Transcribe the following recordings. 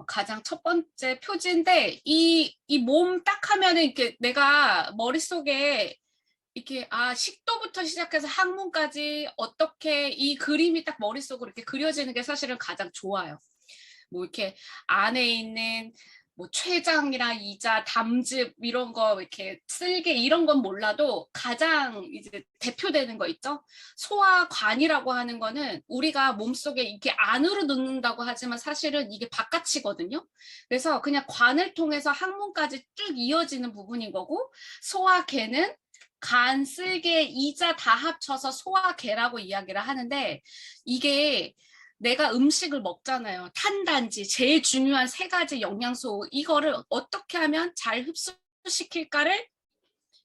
가장 첫 번째 표지인데 이 몸 딱 하면은 이렇게 내가 머릿속에 이렇게 식도부터 시작해서 항문까지 어떻게 이 그림이 딱 머릿속으로 이렇게 그려지는 게 사실은 가장 좋아요. 뭐 이렇게 안에 있는 뭐 췌장이나 이자, 담즙 이런 거 이렇게 쓸개 이런 건 몰라도 가장 이제 대표되는 거 있죠? 소화관이라고 하는 거는 우리가 몸속에 이렇게 안으로 넣는다고 하지만 사실은 이게 바깥이거든요. 그래서 그냥 관을 통해서 항문까지 쭉 이어지는 부분인 거고 소화계는 간, 쓸개, 이자 다 합쳐서 소화계라고 이야기를 하는데 이게 내가 음식을 먹잖아요. 탄단지, 제일 중요한 세 가지 영양소, 이거를 어떻게 하면 잘 흡수시킬까를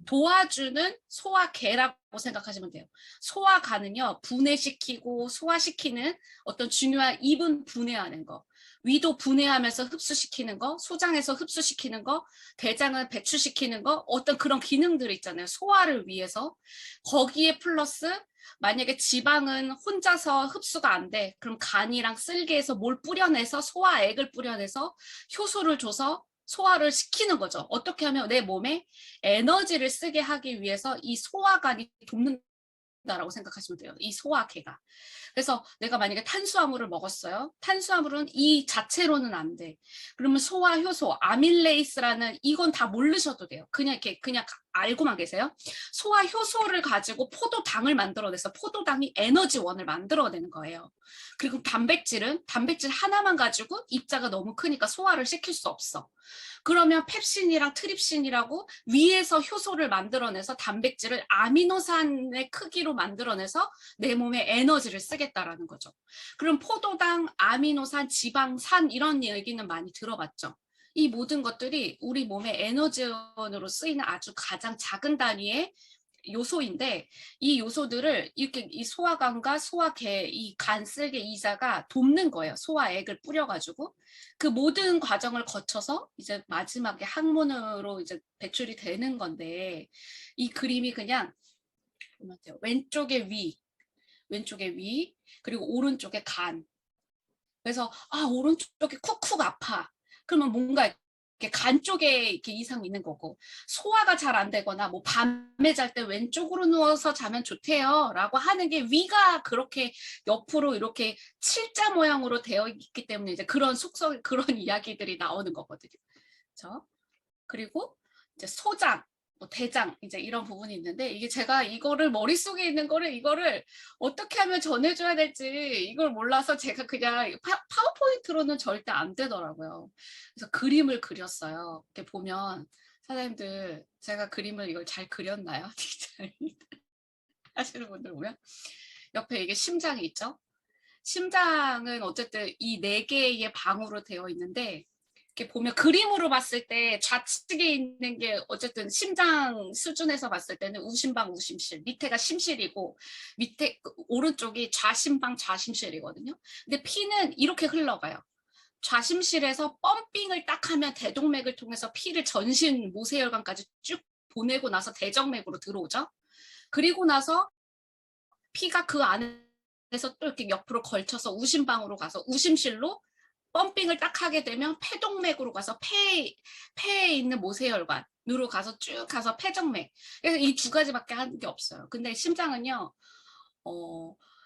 도와주는 소화계라고 생각하시면 돼요. 소화가는요, 분해시키고 소화시키는 어떤 중요한 입은 분해하는 거, 위도 분해하면서 흡수시키는 거, 소장에서 흡수시키는 거, 대장은 배출시키는 거, 어떤 그런 기능들이 있잖아요. 소화를 위해서. 거기에 플러스 만약에 지방은 혼자서 흡수가 안 돼. 그럼 간이랑 쓸개에서 뭘 뿌려내서 소화액을 뿌려내서 효소를 줘서 소화를 시키는 거죠. 어떻게 하면 내 몸에 에너지를 쓰게 하기 위해서 이 소화관이 돕는다라고 생각하시면 돼요. 이 소화계가. 그래서 내가 만약에 탄수화물을 먹었어요. 탄수화물은 이 자체로는 안 돼. 그러면 소화 효소, 아밀레이스라는 이건 다 모르셔도 돼요. 그냥 이렇게 그냥 알고만 계세요. 소화 효소를 가지고 포도당을 만들어내서 포도당이 에너지원을 만들어내는 거예요. 그리고 단백질은 단백질 하나만 가지고 입자가 너무 크니까 소화를 시킬 수 없어. 그러면 펩신이랑 트립신이라고 위에서 효소를 만들어내서 단백질을 아미노산의 크기로 만들어내서 내 몸에 에너지를 쓰겠다라는 거죠. 그럼 포도당, 아미노산, 지방산 이런 얘기는 많이 들어봤죠. 이 모든 것들이 우리 몸의 에너지원으로 쓰이는 아주 가장 작은 단위의 요소인데 이 요소들을 이렇게 이 소화관과 소화계, 이 간, 쓸개, 이자가 돕는 거예요. 소화액을 뿌려가지고 그 모든 과정을 거쳐서 이제 마지막에 항문으로 이제 배출이 되는 건데 이 그림이 그냥 보면 돼요. 왼쪽에 위, 그리고 오른쪽에 간. 그래서 오른쪽이 쿡쿡 아파. 그러면 뭔가 이렇게 간 쪽에 이렇게 이상이 있는 거고 소화가 잘 안 되거나 뭐 밤에 잘 때 왼쪽으로 누워서 자면 좋대요라고 하는 게 위가 그렇게 옆으로 이렇게 칠자 모양으로 되어 있기 때문에 이제 그런 속성 그런 이야기들이 나오는 거거든요. 그렇죠? 그리고 이제 소장, 뭐 대장 이제 이런 부분이 있는데 이게 제가 이거를 머릿속에 있는 거를 이거를 어떻게 하면 전해줘야 될지 이걸 몰라서 제가 그냥 파워포인트로는 절대 안 되더라고요. 그래서 그림을 그렸어요. 이렇게 보면 사장님들 제가 그림을 이걸 잘 그렸나요? 하시는 분들 보면 옆에 이게 심장이 있죠? 심장은 어쨌든 이 네 개의 방으로 되어 있는데 이렇게 보면 그림으로 봤을 때 좌측에 있는 게 어쨌든 심장 수준에서 봤을 때는 우심방 우심실 밑에가 심실이고 밑에 오른쪽이 좌심방 좌심실이거든요. 근데 피는 이렇게 흘러가요. 좌심실에서 펌핑을 딱 하면 대동맥을 통해서 피를 전신 모세혈관까지 쭉 보내고 나서 대정맥으로 들어오죠. 그리고 나서 피가 그 안에서 또 이렇게 옆으로 걸쳐서 우심방으로 가서 우심실로 펌핑을 딱 하게 되면 폐동맥으로 가서 폐에 있는 모세혈관으로 가서 쭉 가서 폐정맥. 그래서 이 두 가지밖에 하는 게 없어요. 근데 심장은요,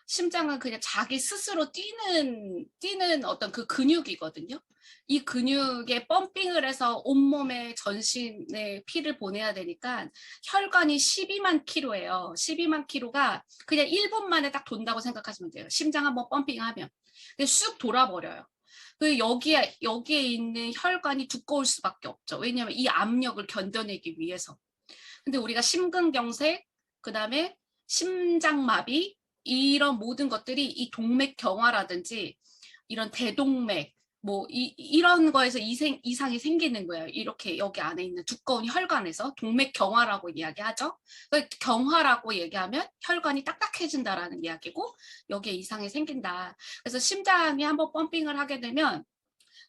심장은 그냥 자기 스스로 뛰는 어떤 그 근육이거든요. 이 근육에 펌핑을 해서 온몸에 전신에 피를 보내야 되니까 혈관이 12만 킬로예요. 12만 킬로가 그냥 1분 만에 딱 돈다고 생각하시면 돼요. 심장 한번 펌핑하면. 근데 쑥 돌아버려요. 그 여기에 있는 혈관이 두꺼울 수밖에 없죠. 왜냐하면 이 압력을 견뎌내기 위해서. 근데 우리가 심근경색, 그다음에 심장마비 이런 모든 것들이 이 동맥경화라든지 이런 대동맥 뭐 이런 거에서 이상이 생기는 거예요. 이렇게 여기 안에 있는 두꺼운 혈관에서 동맥경화라고 이야기하죠. 그러니까 경화라고 얘기하면 혈관이 딱딱해진다라는 이야기고 여기에 이상이 생긴다. 그래서 심장이 한번 펌핑을 하게 되면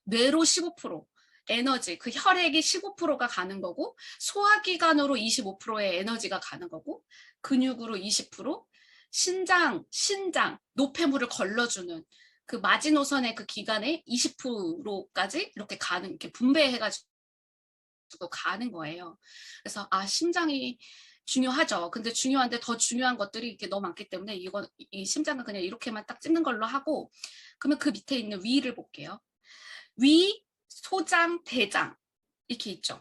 뇌로 15%, 에너지, 그 혈액이 15%가 가는 거고 소화기관으로 25%의 에너지가 가는 거고 근육으로 20%, 신장, 노폐물을 걸러주는 그 마지노선의 그 기간에 20%까지 이렇게 가는, 이렇게 분배해가지고 가는 거예요. 그래서 심장이 중요하죠. 근데 중요한데 더 중요한 것들이 이렇게 너무 많기 때문에 이 심장은 그냥 이렇게만 딱 찍는 걸로 하고, 그러면 그 밑에 있는 위를 볼게요. 위, 소장, 대장 이렇게 있죠.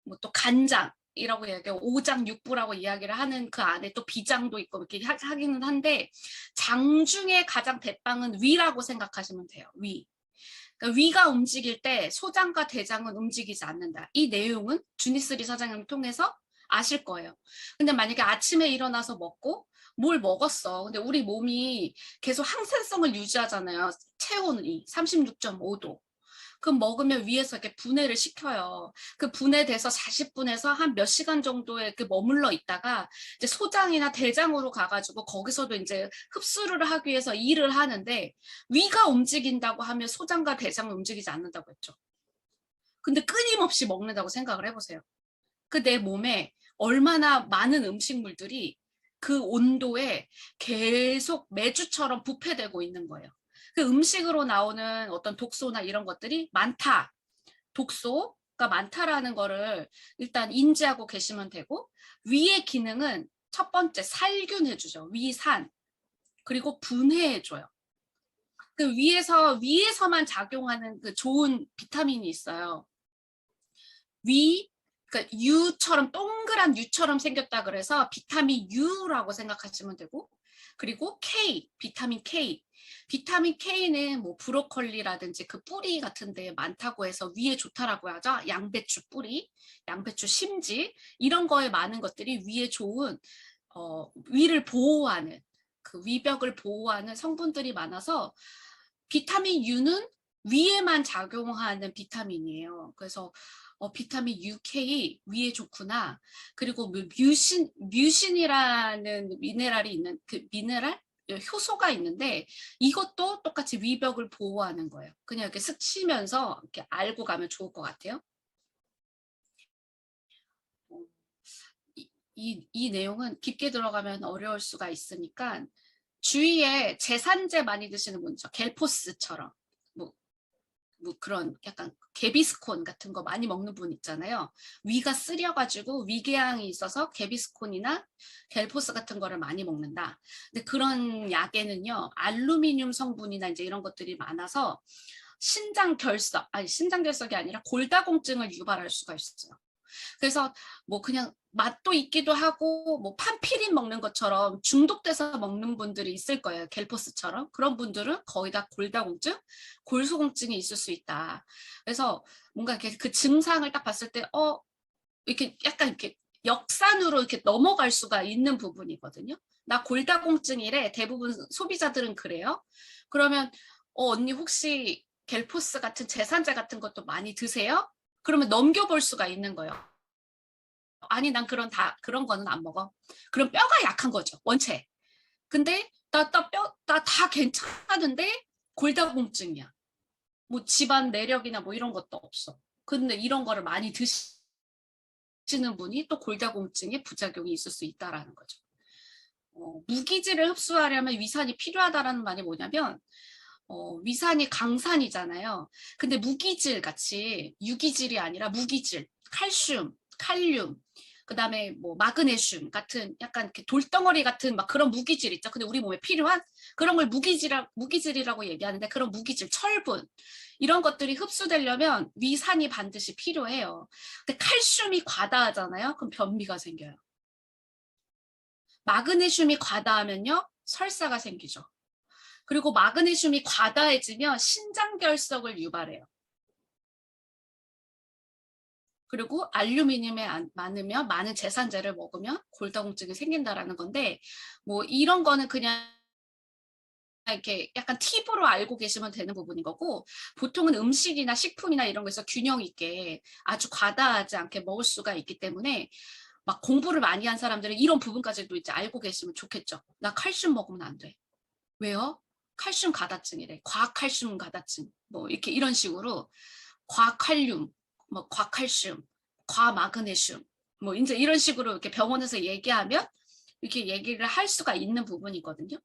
뭐 또 간장이라고 얘기하고 오장 육부라고 이야기를 하는 그 안에 또 비장도 있고 이렇게 하기는 한데, 장 중에 가장 대빵은 위라고 생각하시면 돼요. 위. 그러니까 위가 움직일 때 소장과 대장은 움직이지 않는다. 이 내용은 주니스리 사장님을 통해서 아실 거예요. 근데 만약에 아침에 일어나서 먹고 뭘 먹었어. 근데 우리 몸이 계속 항산성을 유지하잖아요. 체온이 36.5도. 그럼 먹으면 위에서 이렇게 분해를 시켜요. 그 분해돼서 40분에서 한 몇 시간 정도에 그 머물러 있다가 이제 소장이나 대장으로 가가지고 거기서도 이제 흡수를 하기 위해서 일을 하는데, 위가 움직인다고 하면 소장과 대장은 움직이지 않는다고 했죠. 근데 끊임없이 먹는다고 생각을 해보세요. 그 내 몸에 얼마나 많은 음식물들이 그 온도에 계속 매주처럼 부패되고 있는 거예요. 그 음식으로 나오는 어떤 독소나 이런 것들이 많다. 독소가 많다라는 거를 일단 인지하고 계시면 되고, 위의 기능은 첫 번째 살균 해주죠. 위산. 그리고 분해해줘요. 그 위에서만 작용하는 그 좋은 비타민이 있어요. 그러니까 유처럼 동그란 유처럼 생겼다 그래서 비타민 U라고 생각하시면 되고, 그리고 K, 비타민 K. 비타민 K는 뭐 브로콜리라든지 그 뿌리 같은 데 많다고 해서 위에 좋다라고 하죠. 양배추 뿌리, 양배추 심지 이런 거에 많은 것들이 위에 좋은 위를 보호하는, 그 위벽을 보호하는 성분들이 많아서 비타민 U는 위에만 작용하는 비타민이에요. 그래서 비타민 UK 위에 좋구나. 그리고 뮤신이라는 미네랄이 있는, 그 미네랄? 효소가 있는데 이것도 똑같이 위벽을 보호하는 거예요. 그냥 이렇게 스치면서 이렇게 알고 가면 좋을 것 같아요. 이 내용은 깊게 들어가면 어려울 수가 있으니까 주위에 제산제 많이 드시는 분 있죠. 갤포스처럼. 뭐 그런 약간 개비스콘 같은 거 많이 먹는 분 있잖아요. 위가 쓰려가지고 위궤양이 있어서 개비스콘이나 갤포스 같은 거를 많이 먹는다. 근데 그런 약에는요, 알루미늄 성분이나 이제 이런 것들이 많아서 신장 결석이 아니라 골다공증을 유발할 수가 있어요. 그래서 뭐 그냥 맛도 있기도 하고 뭐 판피린 먹는 것처럼 중독돼서 먹는 분들이 있을 거예요. 갤포스처럼. 그런 분들은 거의 다 골다공증, 골수공증이 있을 수 있다. 그래서 뭔가 이렇게 그 증상을 딱 봤을 때 이렇게 약간 이렇게 역산으로 이렇게 넘어갈 수가 있는 부분이거든요. 나 골다공증이래. 대부분 소비자들은 그래요. 그러면 언니 혹시 갤포스 같은 제산제 같은 것도 많이 드세요? 그러면 넘겨볼 수가 있는 거예요. 아니 난 그런 거는 안 먹어. 그럼 뼈가 약한 거죠, 원체. 근데 나 다 괜찮은데 골다공증이야. 뭐 집안 내력이나 뭐 이런 것도 없어. 근데 이런 거를 많이 드시는 분이 또 골다공증에 부작용이 있을 수 있다라는 거죠. 무기질을 흡수하려면 위산이 필요하다라는 말이 뭐냐면, 위산이 강산이잖아요. 근데 무기질 같이 유기질이 아니라 무기질, 칼슘, 칼륨, 그다음에 뭐 마그네슘 같은 약간 이렇게 돌덩어리 같은 막 그런 무기질 있죠. 근데 우리 몸에 필요한 그런 걸 무기질이라고 얘기하는데, 그런 무기질, 철분 이런 것들이 흡수되려면 위산이 반드시 필요해요. 근데 칼슘이 과다하잖아요. 그럼 변비가 생겨요. 마그네슘이 과다하면요, 설사가 생기죠. 그리고 마그네슘이 과다해지면 신장결석을 유발해요. 그리고 알루미늄이 많으면, 많은 제산제를 먹으면 골다공증이 생긴다라는 건데, 뭐 이런 거는 그냥 이렇게 약간 팁으로 알고 계시면 되는 부분인 거고, 보통은 음식이나 식품이나 이런 거에서 균형 있게 아주 과다하지 않게 먹을 수가 있기 때문에, 막 공부를 많이 한 사람들은 이런 부분까지도 이제 알고 계시면 좋겠죠. 나 칼슘 먹으면 안 돼. 왜요? 칼슘 가다증이래. 과칼슘 가다증. 뭐 이렇게 이런 식으로 과칼륨, 뭐 과칼슘, 과마그네슘, 뭐 이제 이런 식으로 이렇게 병원에서 얘기하면 이렇게 얘기를 할 수가 있는 부분이거든요.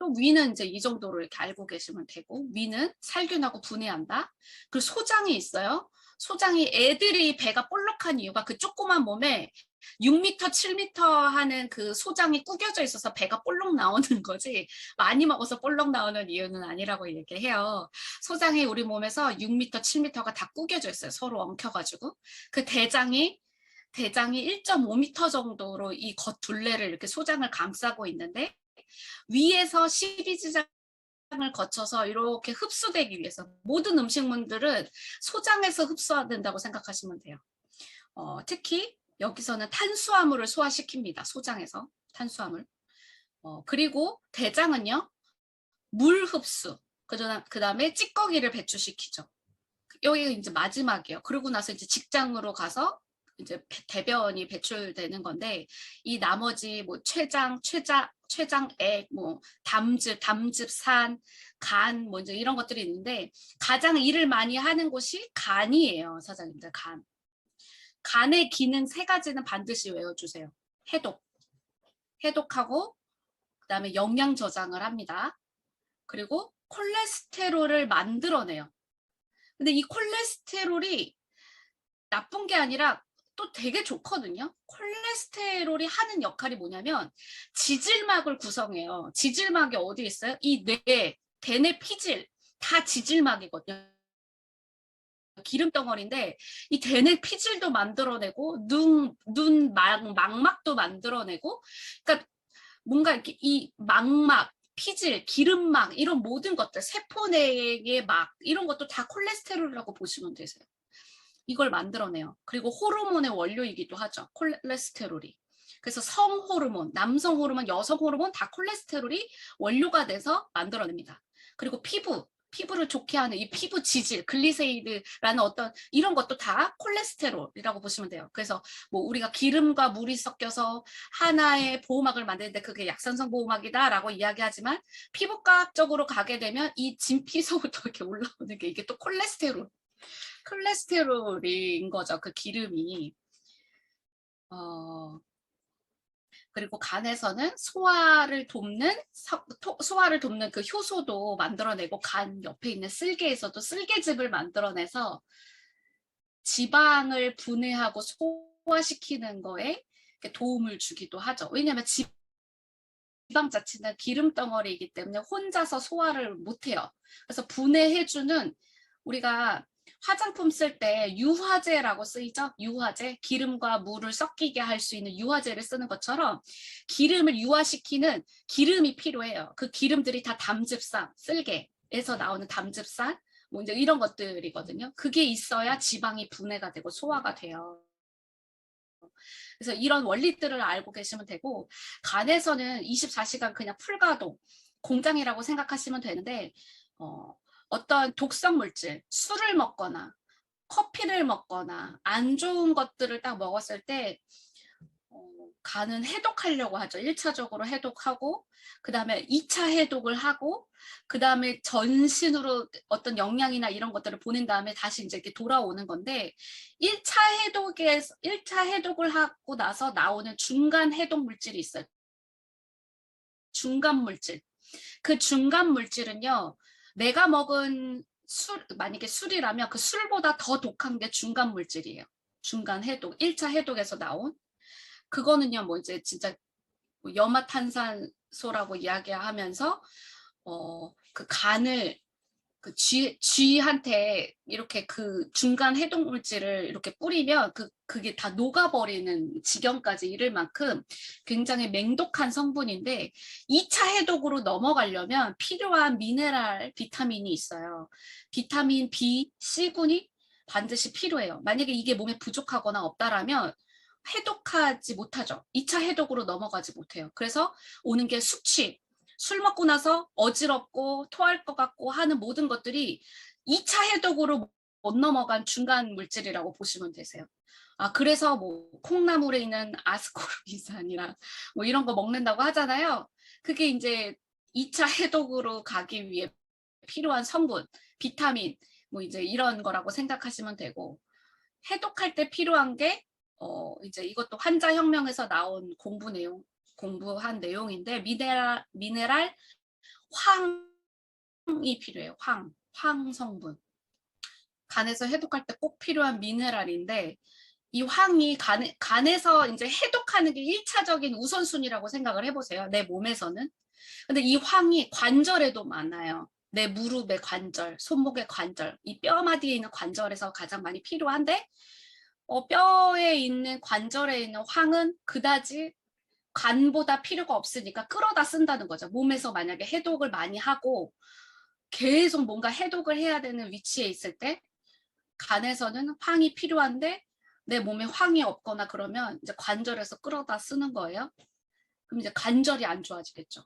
또 위는 이제 이 정도로 이렇게 알고 계시면 되고, 위는 살균하고 분해한다. 그리고 소장이 있어요. 소장이 애들이 배가 볼록한 이유가 그 조그만 몸에 6m, 7m 하는 그 소장이 구겨져 있어서 배가 볼록 나오는 거지, 많이 먹어서 볼록 나오는 이유는 아니라고 얘기해요. 소장이 우리 몸에서 6m, 7m가 다 구겨져 있어요. 서로 엉켜가지고. 그 대장이 1.5m 정도로 이 겉 둘레를 이렇게 소장을 감싸고 있는데, 위에서 12지장을 거쳐서 이렇게 흡수되기 위해서 모든 음식물들은 소장에서 흡수된다고 생각하시면 돼요. 특히 여기서는 탄수화물을 소화시킵니다. 소장에서 탄수화물. 그리고 대장은요, 물 흡수. 그다음에 찌꺼기를 배출시키죠. 여기가 이제 마지막이에요. 그러고 나서 이제 직장으로 가서 이제 대변이 배출되는 건데, 이 나머지 뭐 췌장액, 뭐 담즙산, 간, 뭐 이제 이런 것들이 있는데, 가장 일을 많이 하는 곳이 간이에요, 사장님들. 간의 기능 3가지는 반드시 외워주세요. 해독하고, 그다음에 영양 저장을 합니다. 그리고 콜레스테롤을 만들어내요. 근데 이 콜레스테롤이 나쁜 게 아니라 또 되게 좋거든요. 콜레스테롤이 하는 역할이 뭐냐면 지질막을 구성해요. 지질막이 어디 있어요? 이 뇌, 대뇌 피질 다 지질막이거든요. 기름덩어리인데 이 대뇌 피질도 만들어내고 눈 망막도 만들어내고, 그러니까 뭔가 이렇게 이 망막, 피질, 기름막 이런 모든 것들, 세포 내의 막 이런 것도 다 콜레스테롤이라고 보시면 되세요. 이걸 만들어내요. 그리고 호르몬의 원료이기도 하죠. 콜레스테롤이. 그래서 성호르몬, 남성 호르몬, 여성 호르몬 다 콜레스테롤이 원료가 돼서 만들어냅니다. 그리고 피부를 좋게 하는 이 피부 지질, 글리세이드라는 어떤 이런 것도 다 콜레스테롤이라고 보시면 돼요. 그래서 뭐 우리가 기름과 물이 섞여서 하나의 보호막을 만드는데 그게 약산성 보호막이다라고 이야기하지만, 피부과학적으로 가게 되면 이 진피서부터 이렇게 올라오는 게 이게 또 콜레스테롤인 거죠. 그 기름이. 그리고 간에서는 소화를 돕는 그 효소도 만들어내고, 간 옆에 있는 쓸개에서도 쓸개즙을 만들어내서 지방을 분해하고 소화시키는 거에 도움을 주기도 하죠. 왜냐하면 지방 자체는 기름 덩어리이기 때문에 혼자서 소화를 못해요. 그래서 분해해주는, 우리가 화장품 쓸 때 유화제라고 쓰이죠? 유화제, 기름과 물을 섞이게 할 수 있는 유화제를 쓰는 것처럼 기름을 유화시키는 기름이 필요해요. 그 기름들이 다 담즙산, 쓸개에서 나오는 담즙산, 뭐 이제 이런 것들이거든요. 그게 있어야 지방이 분해가 되고 소화가 돼요. 그래서 이런 원리들을 알고 계시면 되고, 간에서는 24시간 그냥 풀가동 공장이라고 생각하시면 되는데, 어떤 독성 물질, 술을 먹거나 커피를 먹거나 안 좋은 것들을 딱 먹었을 때 간은 해독하려고 하죠. 1차적으로 해독하고, 그 다음에 2차 해독을 하고, 그 다음에 전신으로 어떤 영양이나 이런 것들을 보낸 다음에 다시 이제 이렇게 돌아오는 건데, 1차 해독을 하고 나서 나오는 중간 해독 물질이 있어요. 중간 물질. 그 중간 물질은요, 내가 먹은 만약에 술이라면 그 술보다 더 독한 게 중간 물질이에요. 중간 해독, 1차 해독에서 나온. 그거는요, 뭐 이제 진짜 염화탄산소라고 이야기하면서 그 간을 그 쥐한테 이렇게 그 중간 해독 물질을 이렇게 뿌리면 그게 다 녹아버리는 지경까지 이를 만큼 굉장히 맹독한 성분인데, 2차 해독으로 넘어가려면 필요한 미네랄, 비타민이 있어요. 비타민 B, C군이 반드시 필요해요. 만약에 이게 몸에 부족하거나 없다라면 해독하지 못하죠. 2차 해독으로 넘어가지 못해요. 그래서 오는 게 숙취, 술 먹고 나서 어지럽고 토할 것 같고 하는 모든 것들이 2차 해독으로 못 넘어간 중간 물질이라고 보시면 되세요. 그래서 뭐 콩나물에 있는 아스코르빈산이랑 뭐 이런 거 먹는다고 하잖아요. 그게 이제 2차 해독으로 가기 위해 필요한 성분, 비타민, 뭐 이제 이런 거라고 생각하시면 되고, 해독할 때 필요한 게 이제 이것도 환자혁명에서 나온 공부한 내용인데, 미네랄, 황이 필요해요. 황 성분. 간에서 해독할 때 꼭 필요한 미네랄인데 이 황이 간에서 이제 해독하는 게 1차적인 우선순위라고 생각을 해보세요. 내 몸에서는. 근데 이 황이 관절에도 많아요. 내 무릎의 관절, 손목의 관절, 이 뼈마디에 있는 관절에서 가장 많이 필요한데 뼈에 있는 관절에 있는 황은 그다지 간보다 필요가 없으니까 끌어다 쓴다는 거죠. 몸에서 만약에 해독을 많이 하고 계속 뭔가 해독을 해야 되는 위치에 있을 때 간에서는 황이 필요한데 내 몸에 황이 없거나 그러면 이제 관절에서 끌어다 쓰는 거예요. 그럼 이제 관절이 안 좋아지겠죠.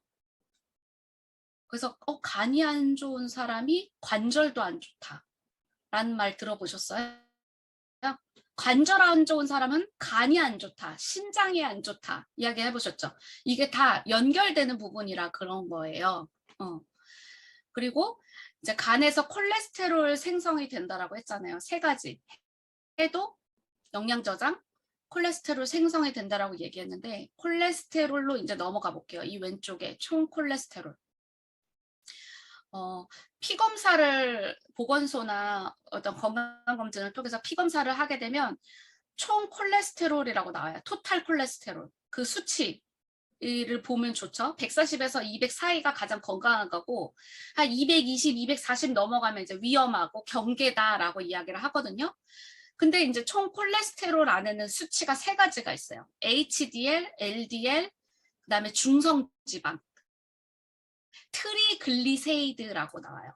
그래서 간이 안 좋은 사람이 관절도 안 좋다라는 말 들어보셨어요? 관절 안 좋은 사람은 간이 안 좋다, 신장이 안 좋다 이야기 해보셨죠? 이게 다 연결되는 부분이라 그런 거예요. 그리고 이제 간에서 콜레스테롤 생성이 된다라고 했잖아요. 3가지. 해독, 영양 저장, 콜레스테롤 생성이 된다라고 얘기했는데 콜레스테롤로 이제 넘어가 볼게요. 이 왼쪽에 총 콜레스테롤. 피 검사를 보건소나 어떤 건강검진을 통해서 피 검사를 하게 되면 총 콜레스테롤이라고 나와요. 토탈 콜레스테롤. 그 수치를 보면 좋죠. 140에서 200 사이가 가장 건강한 거고 한 220, 240 넘어가면 이제 위험하고 경계다라고 이야기를 하거든요. 근데 이제 총 콜레스테롤 안에는 수치가 3가지가 있어요. HDL, LDL, 그다음에 중성지방. 트리글리세이드라고 나와요.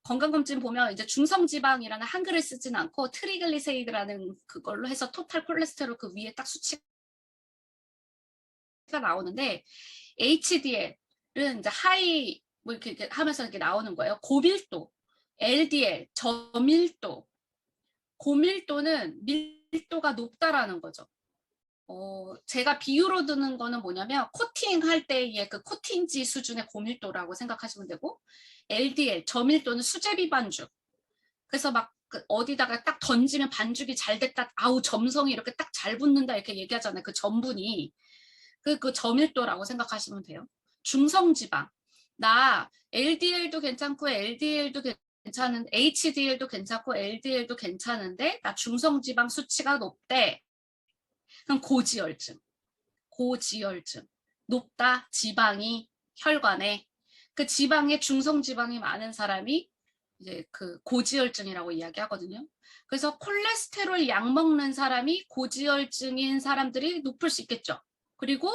건강검진 보면 이제 중성지방이라는 한글을 쓰진 않고 트리글리세이드라는 그걸로 해서 토탈 콜레스테롤 그 위에 딱 수치가 나오는데 HDL은 이제 하이 뭐 이렇게 하면서 이렇게 나오는 거예요. 고밀도, LDL 저밀도, 고밀도는 밀도가 높다라는 거죠. 제가 비유로 드는 거는 뭐냐면 코팅할 때의 그 코팅지 수준의 고밀도라고 생각하시면 되고 LDL, 저밀도는 수제비 반죽. 그래서 막 어디다가 딱 던지면 반죽이 잘 됐다. 아우 점성이 이렇게 딱 잘 붙는다 이렇게 얘기하잖아요. 그 전분이. 그 저밀도라고 생각하시면 돼요. 중성지방. 나 LDL도 괜찮고 LDL도 괜찮은 HDL도 괜찮고 LDL도 괜찮은데 나 중성지방 수치가 높대. 그럼 고지혈증. 높다. 지방이 혈관에. 그 지방에 중성지방이 많은 사람이 이제 그 고지혈증이라고 이야기하거든요. 그래서 콜레스테롤 약 먹는 사람이 고지혈증인 사람들이 높을 수 있겠죠. 그리고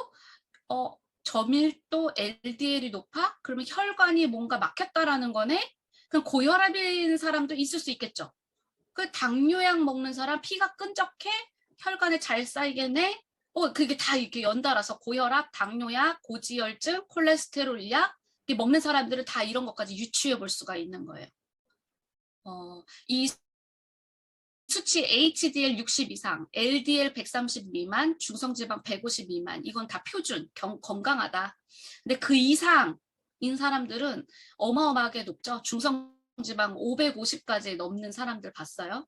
저밀도 LDL이 높아? 그러면 혈관이 뭔가 막혔다라는 거네? 그럼 고혈압인 사람도 있을 수 있겠죠. 그 당뇨약 먹는 사람 피가 끈적해? 혈관에 잘 쌓이겠네? 그게 다 이렇게 연달아서 고혈압, 당뇨약, 고지혈증, 콜레스테롤 약 먹는 사람들은 다 이런 것까지 유추해 볼 수가 있는 거예요. 이 수치 HDL 60 이상, LDL 130 미만, 중성지방 150 미만 이건 다 표준, 건강하다. 근데 그 이상인 사람들은 어마어마하게 높죠. 중성지방 550까지 넘는 사람들 봤어요.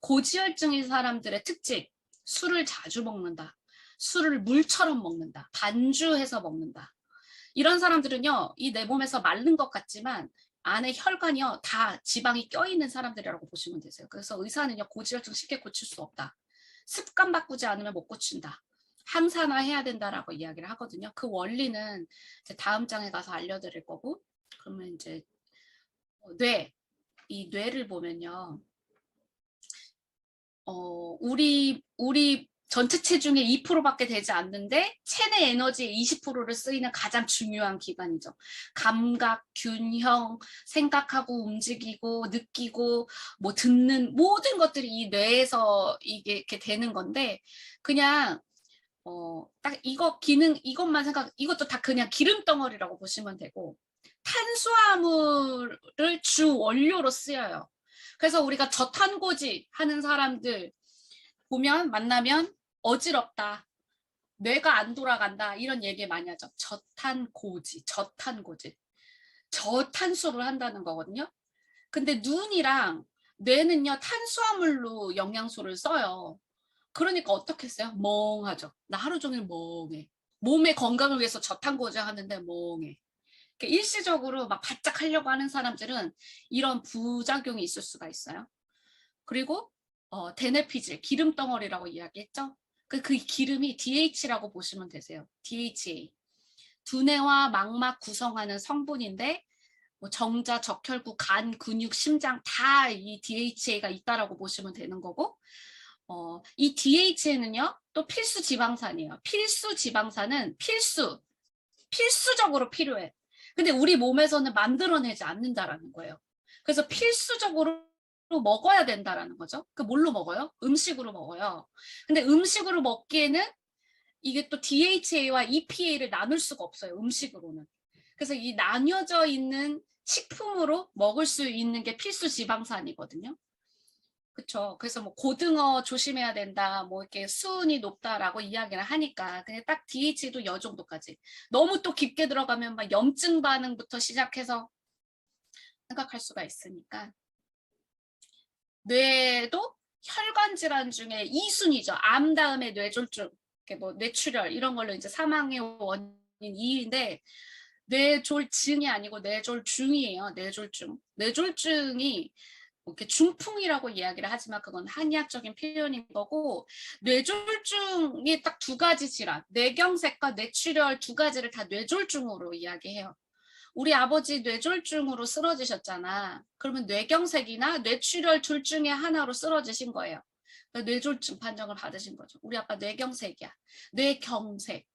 고지혈증인 사람들의 특징, 술을 자주 먹는다. 술을 물처럼 먹는다. 반주해서 먹는다. 이런 사람들은요, 이 내 몸에서 마른 것 같지만 안에 혈관이요 다 지방이 껴있는 사람들이라고 보시면 되세요. 그래서 의사는요 고지혈증 쉽게 고칠 수 없다. 습관 바꾸지 않으면 못 고친다. 항산화해야 된다라고 이야기를 하거든요. 그 원리는 이제 다음 장에 가서 알려드릴 거고, 그러면 이제 이 뇌를 보면요, 우리 전체 체중의 2%밖에 되지 않는데 체내 에너지의 20%를 쓰이는 가장 중요한 기관이죠. 감각, 균형, 생각하고 움직이고 느끼고 뭐 듣는 모든 것들이 이 뇌에서 이게 이렇게 되는 건데 그냥 딱 이거 기능 이것만 이것도 다 그냥 기름 덩어리라고 보시면 되고 탄수화물을 주 원료로 쓰여요. 그래서 우리가 저탄고지 하는 사람들 만나면 어지럽다. 뇌가 안 돌아간다. 이런 얘기 많이 하죠. 저탄고지. 저탄수를 한다는 거거든요. 근데 눈이랑 뇌는요. 탄수화물로 영양소를 써요. 그러니까 어떻게 써요? 멍하죠. 나 하루 종일 멍해. 몸의 건강을 위해서 저탄고지 하는데 멍해. 일시적으로 막 바짝 하려고 하는 사람들은 이런 부작용이 있을 수가 있어요. 그리고 대뇌피질, 기름 덩어리라고 이야기했죠. 그 기름이 DH라고 보시면 되세요. DHA. 두뇌와 망막 구성하는 성분인데 뭐 정자, 적혈구, 간, 근육, 심장 다 이 DHA가 있다라고 보시면 되는 거고, 이 DHA는요 또 필수 지방산이에요. 필수 지방산은 필수적으로 필요해. 근데 우리 몸에서는 만들어내지 않는다라는 거예요. 그래서 필수적으로 먹어야 된다라는 거죠. 그 뭘로 먹어요? 음식으로 먹어요. 근데 음식으로 먹기에는 이게 또 DHA와 EPA를 나눌 수가 없어요. 음식으로는. 그래서 이 나뉘어져 있는 식품으로 먹을 수 있는 게 필수 지방산이거든요. 그렇죠. 그래서 뭐 고등어 조심해야 된다, 뭐 이렇게 수은이 높다라고 이야기를 하니까 그냥 딱 DH도 요 정도까지. 너무 또 깊게 들어가면 막 염증 반응부터 시작해서 생각할 수가 있으니까. 뇌도 혈관 질환 중에 2순위죠. 암 다음에 뇌졸중, 뭐 뇌출혈 이런 걸로 이제 사망의 원인 2위인데 뇌졸증이 아니고 뇌졸중이에요. 뇌졸중. 뇌졸중이 이렇게 중풍이라고 이야기를 하지만 그건 한의학적인 표현인 거고, 뇌졸중이 딱 두 가지 질환, 뇌경색과 뇌출혈 두 가지를 다 뇌졸중으로 이야기해요. 우리 아버지 뇌졸중으로 쓰러지셨잖아. 그러면 뇌경색이나 뇌출혈 둘 중에 하나로 쓰러지신 거예요. 뇌졸중 판정을 받으신 거죠. 우리 아빠 뇌경색이야. 뇌경색.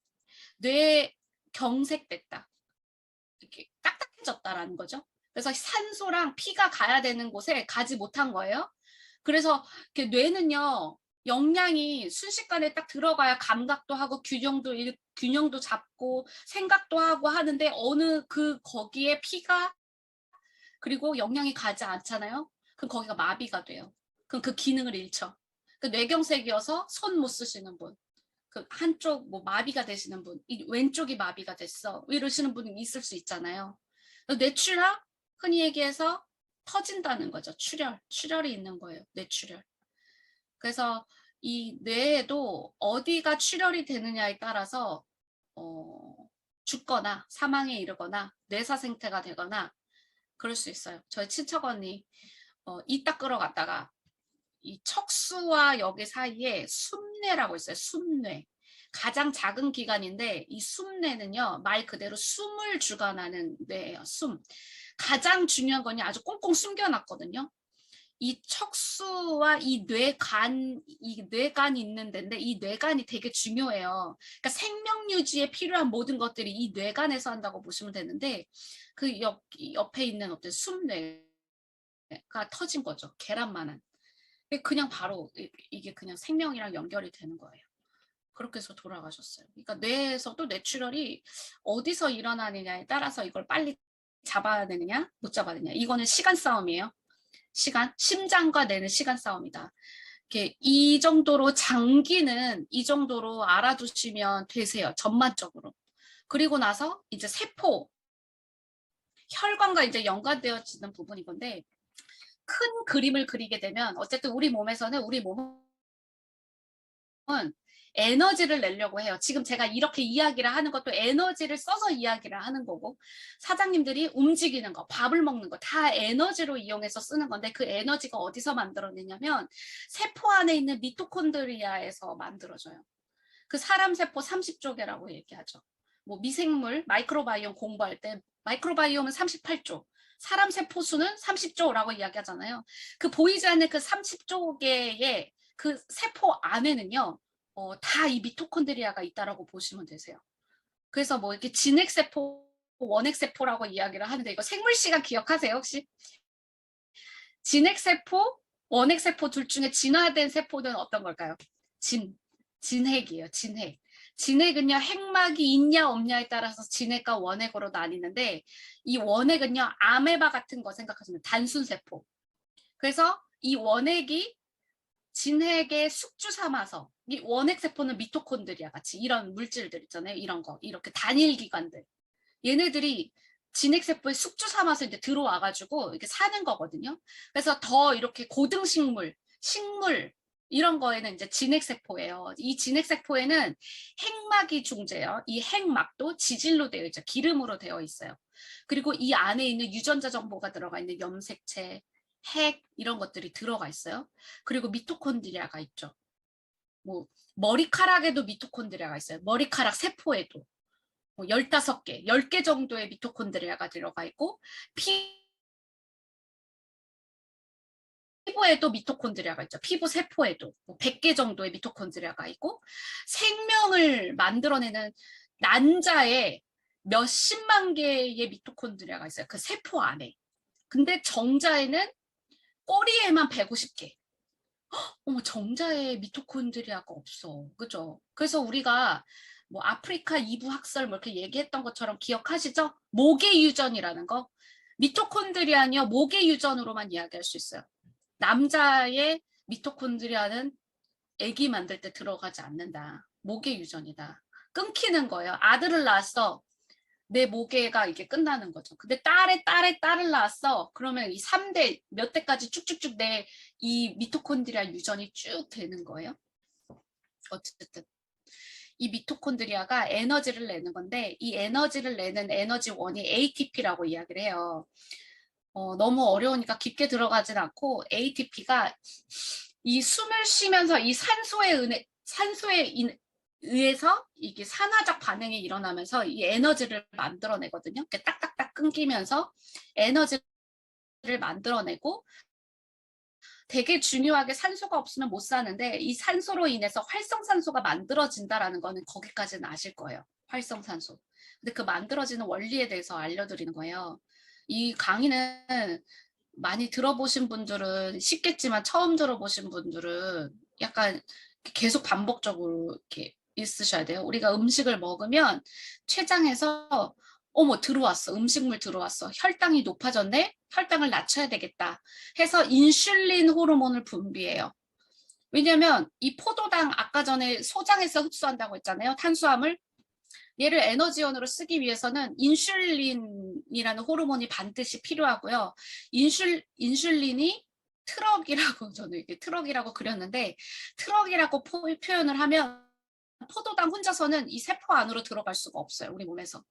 뇌경색됐다. 이렇게 딱딱해졌다라는 거죠. 그래서 산소랑 피가 가야 되는 곳에 가지 못한 거예요. 그래서 뇌는요, 영양이 순식간에 딱 들어가야 감각도 하고 균형도 잡고 생각도 하고 하는데 어느 거기에 피가 그리고 영양이 가지 않잖아요. 그럼 거기가 마비가 돼요. 그럼 그 기능을 잃죠. 그 뇌경색이어서 손 못 쓰시는 분, 그 한쪽 뭐 마비가 되시는 분, 왼쪽이 마비가 됐어, 이러시는 분이 있을 수 있잖아요. 뇌출혈, 흔히 얘기해서 터진다는 거죠. 출혈이 있는 거예요. 뇌출혈. 그래서 이 뇌에도 어디가 출혈이 되느냐에 따라서 죽거나 사망에 이르거나 뇌사 생태가 되거나 그럴 수 있어요. 저희 친척 언니 이따 끌어갔다가 이 척수와 여기 사이에 숨뇌라고 있어요. 숨뇌. 가장 작은 기관인데 이 숨뇌는요, 말 그대로 숨을 주관하는 뇌예요. 숨. 가장 중요한 거는 아주 꽁꽁 숨겨놨거든요. 이 척수와 이 뇌간이 있는 데인데 이 뇌간이 되게 중요해요. 그러니까 생명 유지에 필요한 모든 것들이 이 뇌간에서 한다고 보시면 되는데 그 옆에 있는 어떤 숨뇌가 터진 거죠. 계란만한. 그냥 바로 이게 그냥 생명이랑 연결이 되는 거예요. 그렇게 해서 돌아가셨어요. 그러니까 뇌에서도 뇌출혈이 어디서 일어나느냐에 따라서 이걸 빨리 잡아야 되느냐 못 잡아야 되느냐, 이거는 시간 싸움이에요. 심장과 뇌는 시간 싸움이다. 이 정도로 장기는 이 정도로 알아두시면 되세요. 전반적으로. 그리고 나서 이제 세포, 혈관과 이제 연관되어지는 부분인 건데, 큰 그림을 그리게 되면 어쨌든 우리 몸은 에너지를 내려고 해요. 지금 제가 이렇게 이야기를 하는 것도 에너지를 써서 이야기를 하는 거고, 사장님들이 움직이는 거, 밥을 먹는 거 다 에너지로 이용해서 쓰는 건데, 그 에너지가 어디서 만들어내냐면 세포 안에 있는 미토콘드리아에서 만들어져요. 그 사람 세포 30조개라고 얘기하죠. 뭐 미생물, 마이크로바이옴 공부할 때 마이크로바이옴은 38조, 사람 세포 수는 30조라고 이야기하잖아요. 그 보이지 않는 그 30조 개의 그 세포 안에는요, 다 이 미토콘드리아가 있다라고 보시면 되세요. 그래서 뭐 이렇게 진핵세포, 원핵세포라고 이야기를 하는데, 이거 생물 시간 기억하세요, 혹시? 진핵세포, 원핵세포 둘 중에 진화된 세포는 어떤 걸까요? 진핵이에요, 진핵. 진핵은요, 핵막이 있냐 없냐에 따라서 진핵과 원핵으로 나뉘는데, 이 원핵은요, 아메바 같은 거 생각하시면 단순세포. 그래서 이 원핵이 진핵의 숙주 삼아서, 이 원핵세포는 미토콘드리아 같이 이런 물질들 있잖아요. 이런 거, 이렇게 단일 기관들. 얘네들이 진핵세포에 숙주 삼아서 이제 들어와가지고 이렇게 사는 거거든요. 그래서 더 이렇게 고등식물, 식물, 이런 거에는 이제 진핵세포예요. 이 진핵세포에는 핵막이 중재요. 이 핵막도 지질로 되어 있죠. 기름으로 되어 있어요. 그리고 이 안에 있는 유전자 정보가 들어가 있는 염색체, 핵 이런 것들이 들어가 있어요. 그리고 미토콘드리아가 있죠. 뭐 머리카락에도 미토콘드리아가 있어요. 머리카락 세포에도 뭐 15개, 10개 정도의 미토콘드리아가 들어가 있고 피부에도 미토콘드리아가 있죠. 피부 세포에도 뭐 100개 정도의 미토콘드리아가 있고 생명을 만들어내는 난자에 몇십만 개의 미토콘드리아가 있어요. 그 세포 안에. 근데 정자에는 꼬리에만 150개. 어머, 정자에 미토콘드리아가 없어. 그죠? 그래서 우리가 뭐 아프리카 이부 학설 뭐 이렇게 얘기했던 것처럼 기억하시죠? 모계 유전이라는 거. 미토콘드리아는요, 모계 유전으로만 이야기할 수 있어요. 남자의 미토콘드리아는 아기 만들 때 들어가지 않는다. 모계 유전이다. 끊기는 거예요. 아들을 낳았어. 내 모계가 이게 끝나는 거죠. 근데 딸을 낳았어. 그러면 이 3대 몇 대까지 쭉쭉쭉 내 이 미토콘드리아 유전이 쭉 되는 거예요. 어쨌든 이 미토콘드리아가 에너지를 내는 건데 이 에너지를 내는 에너지원이 ATP라고 이야기를 해요. 너무 어려우니까 깊게 들어가진 않고 ATP가 이 숨을 쉬면서 이 산소에 의해서 이게 산화적 반응이 일어나면서 이 에너지를 만들어내거든요. 이렇게 딱딱딱 끊기면서 에너지를 만들어내고 되게 중요하게 산소가 없으면 못 사는데 이 산소로 인해서 활성산소가 만들어진다라는 거는 거기까지는 아실 거예요. 활성산소. 근데 그 만들어지는 원리에 대해서 알려드리는 거예요. 이 강의는 많이 들어보신 분들은 쉽겠지만 처음 들어보신 분들은 약간 계속 반복적으로 이렇게 있으셔야 돼요. 우리가 음식을 먹으면 췌장에서 어머 들어왔어. 음식물 들어왔어. 혈당이 높아졌네. 혈당을 낮춰야 되겠다. 해서 인슐린 호르몬을 분비해요. 왜냐면 이 포도당 아까 전에 소장에서 흡수한다고 했잖아요. 탄수화물. 얘를 에너지원으로 쓰기 위해서는 인슐린이라는 호르몬이 반드시 필요하고요. 인슐린이 트럭이라고 저는 이게 트럭이라고 그렸는데 트럭이라고 표현을 하면 포도당 혼자서는 이 세포 안으로 들어갈 수가 없어요. 우리 몸에서.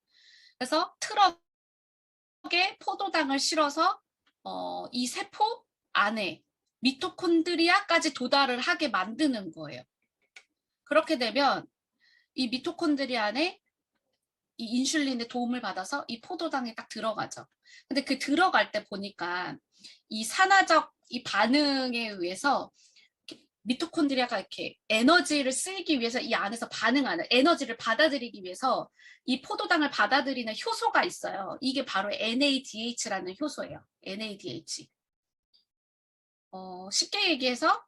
그래서 트럭에 포도당을 실어서 이 세포 안에 미토콘드리아까지 도달을 하게 만드는 거예요. 그렇게 되면 이 미토콘드리아 안에 이 인슐린의 도움을 받아서 이 포도당에 딱 들어가죠. 근데 그 들어갈 때 보니까 이 산화적 이 반응에 의해서 미토콘드리아가 이렇게 에너지를 쓰기 위해서 이 안에서 반응하는 에너지를 받아들이기 위해서 이 포도당을 받아들이는 효소가 있어요. 이게 바로 NADH라는 효소예요. NADH. 쉽게 얘기해서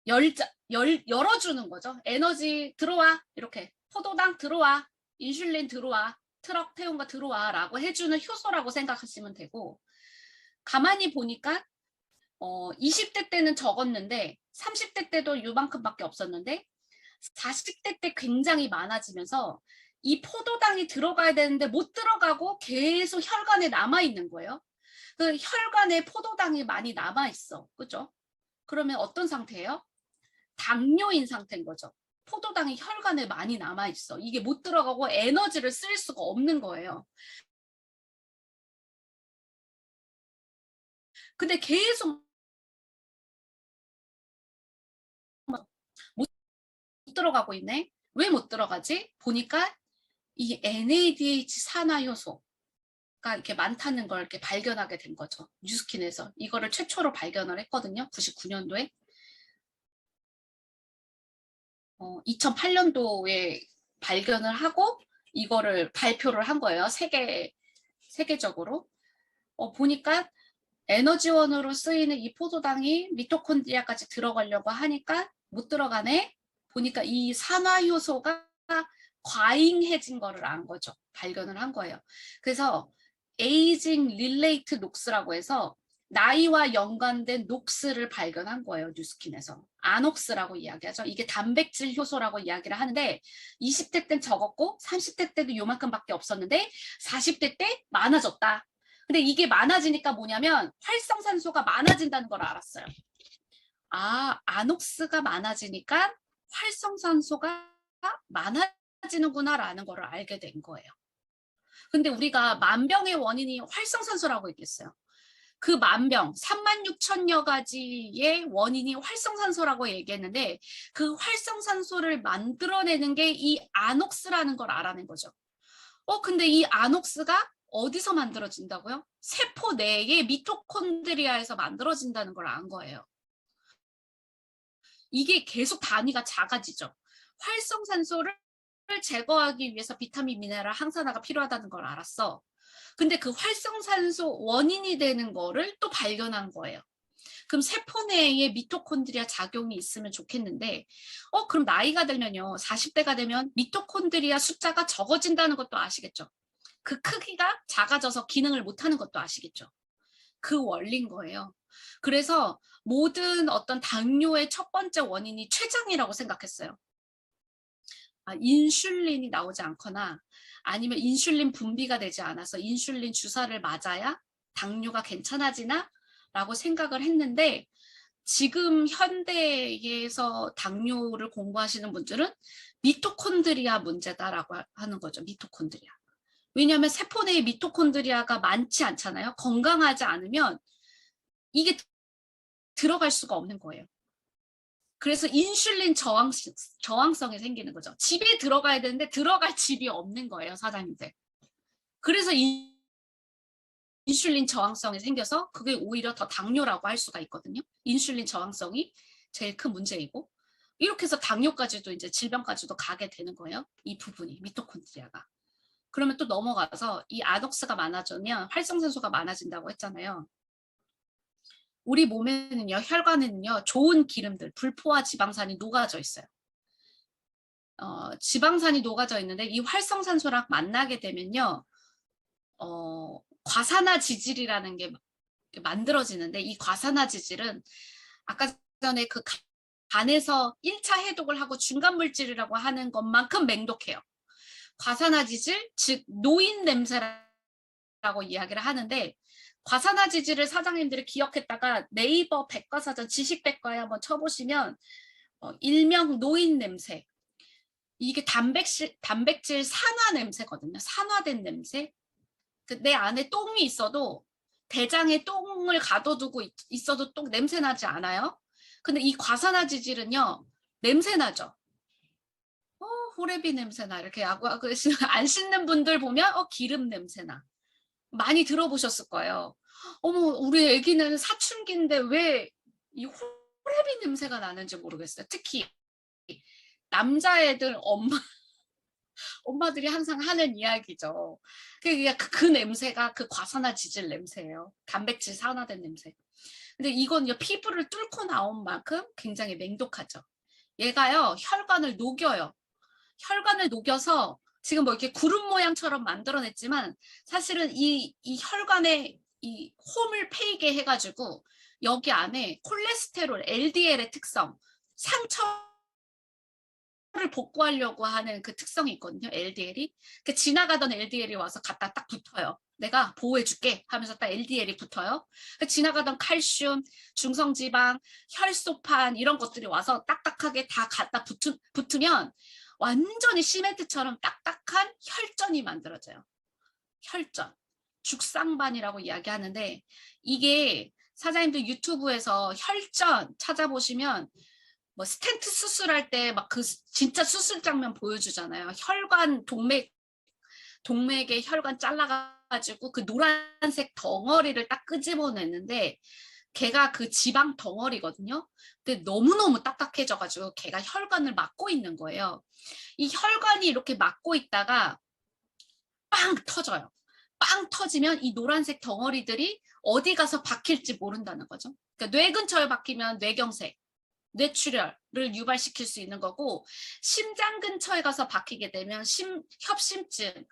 열어주는 거죠. 에너지 들어와. 이렇게 포도당 들어와. 인슐린 들어와. 트럭 태운 거 들어와. 라고 해주는 효소라고 생각하시면 되고 가만히 보니까 20대 때는 적었는데 30대 때도 요만큼밖에 없었는데 40대 때 굉장히 많아지면서 이 포도당이 들어가야 되는데 못 들어가고 계속 혈관에 남아있는 거예요. 그 혈관에 포도당이 많이 남아있어. 그죠? 그러면 어떤 상태예요? 당뇨인 상태인 거죠. 포도당이 혈관에 많이 남아있어. 이게 못 들어가고 에너지를 쓸 수가 없는 거예요. 근데 계속 못 들어가고 있네. 왜 못 들어가지? 보니까 이 NADH 산화 요소가 이렇게 많다는 걸 이렇게 발견하게 된 거죠. 뉴스킨에서 이거를 최초로 발견을 했거든요. 99년도에. 2008년도에 발견을 하고 이거를 발표를 한 거예요. 세계적으로. 보니까 에너지원으로 쓰이는 이 포도당이 미토콘드리아까지 들어가려고 하니까 못 들어가네. 보니까 이 산화효소가 과잉해진 거를 안 거죠. 발견을 한 거예요. 그래서 에이징 릴레이트 녹스라고 해서 나이와 연관된 녹스를 발견한 거예요. 뉴스킨에서. 아녹스라고 이야기하죠. 이게 단백질 효소라고 이야기를 하는데 20대 땐 적었고 30대 때도 요만큼밖에 없었는데 40대 때 많아졌다. 근데 이게 많아지니까 뭐냐면 활성산소가 많아진다는 걸 알았어요. 아녹스가 많아지니까 활성산소가 많아지는구나라는 거를 알게 된 거예요. 근데 우리가 만병의 원인이 활성산소라고 얘기했어요. 그 만병, 36,000여 가지의 원인이 활성산소라고 얘기했는데 그 활성산소를 만들어내는 게 이 아녹스라는 걸 알아낸 거죠. 근데 이 아녹스가 어디서 만들어진다고요? 세포 내의 미토콘드리아에서 만들어진다는 걸 안 거예요. 이게 계속 단위가 작아지죠. 활성산소를 제거하기 위해서 비타민, 미네랄, 항산화가 필요하다는 걸 알았어. 근데 그 활성산소 원인이 되는 거를 또 발견한 거예요. 그럼 세포 내에 미토콘드리아 작용이 있으면 좋겠는데 그럼 나이가 들면요. 40대가 되면 미토콘드리아 숫자가 적어진다는 것도 아시겠죠? 그 크기가 작아져서 기능을 못하는 것도 아시겠죠? 그 원리인 거예요. 그래서 모든 어떤 당뇨의 첫 번째 원인이 췌장이라고 생각했어요. 인슐린이 나오지 않거나 아니면 인슐린 분비가 되지 않아서 인슐린 주사를 맞아야 당뇨가 괜찮아지나? 라고 생각을 했는데 지금 현대에서 당뇨를 공부하시는 분들은 미토콘드리아 문제다라고 하는 거죠. 미토콘드리아. 왜냐하면 세포 내에 미토콘드리아가 많지 않잖아요. 건강하지 않으면 이게 들어갈 수가 없는 거예요. 그래서 인슐린 저항성이 생기는 거죠. 집에 들어가야 되는데 들어갈 집이 없는 거예요, 사장님들. 그래서 인슐린 저항성이 생겨서 그게 오히려 더 당뇨라고 할 수가 있거든요. 인슐린 저항성이 제일 큰 문제이고 이렇게 해서 당뇨까지도 이제 질병까지도 가게 되는 거예요. 이 부분이 미토콘드리아가. 그러면 또 넘어가서 이 아녹스가 많아지면 활성산소가 많아진다고 했잖아요. 우리 몸에는요, 혈관에는요, 좋은 기름들, 불포화 지방산이 녹아져 있어요. 지방산이 녹아져 있는데 이 활성산소랑 만나게 되면요, 과산화지질이라는 게 만들어지는데 이 과산화지질은 아까 전에 그 간에서 1차 해독을 하고 중간물질이라고 하는 것만큼 맹독해요. 과산화지질, 즉 노인 냄새라고 이야기를 하는데 과산화지질을 사장님들이 기억했다가 네이버 백과사전 지식백과에 한번 쳐보시면 일명 노인 냄새, 이게 단백질 산화 냄새거든요. 산화된 냄새. 내 안에 똥이 있어도 대장에 똥을 가둬두고 있어도 똥 냄새 나지 않아요? 근데 이 과산화지질은요 냄새 나죠. 호레비 냄새 나. 이렇게 안 씻는 분들 보면 기름 냄새 나. 많이 들어보셨을 거예요. 어머, 우리 애기는 사춘기인데 왜 이 호레비 냄새가 나는지 모르겠어요. 특히 남자애들 엄마들이 항상 하는 이야기죠. 그 냄새가 그 과산화지질 냄새예요. 단백질 산화된 냄새. 근데 이건 피부를 뚫고 나온 만큼 굉장히 맹독하죠. 얘가요, 혈관을 녹여요. 혈관을 녹여서 지금 뭐 이렇게 구름 모양처럼 만들어냈지만 사실은 이 혈관에 이 홈을 패이게 해가지고 여기 안에 콜레스테롤, LDL의 특성, 상처를 복구하려고 하는 그 특성이 있거든요. LDL이. 지나가던 LDL이 와서 갖다 딱 붙어요. 내가 보호해줄게 하면서 딱 LDL이 붙어요. 지나가던 칼슘, 중성지방, 혈소판 이런 것들이 와서 딱딱하게 다 갖다 붙으면 완전히 시멘트처럼 딱딱한 혈전이 만들어져요. 혈전. 죽상반이라고 이야기하는데 이게 사장님들 유튜브에서 혈전 찾아보시면 뭐 스텐트 수술할 때 막 그 진짜 수술 장면 보여주잖아요. 혈관 동맥의 혈관 잘라가지고 그 노란색 덩어리를 딱 끄집어냈는데 걔가 그 지방 덩어리거든요. 근데 너무너무 딱딱해져가지고 걔가 혈관을 막고 있는 거예요. 이 혈관이 이렇게 막고 있다가 빵 터져요. 빵 터지면 이 노란색 덩어리들이 어디 가서 박힐지 모른다는 거죠. 그러니까 뇌 근처에 박히면 뇌경색, 뇌출혈을 유발시킬 수 있는 거고 심장 근처에 가서 박히게 되면 협심증,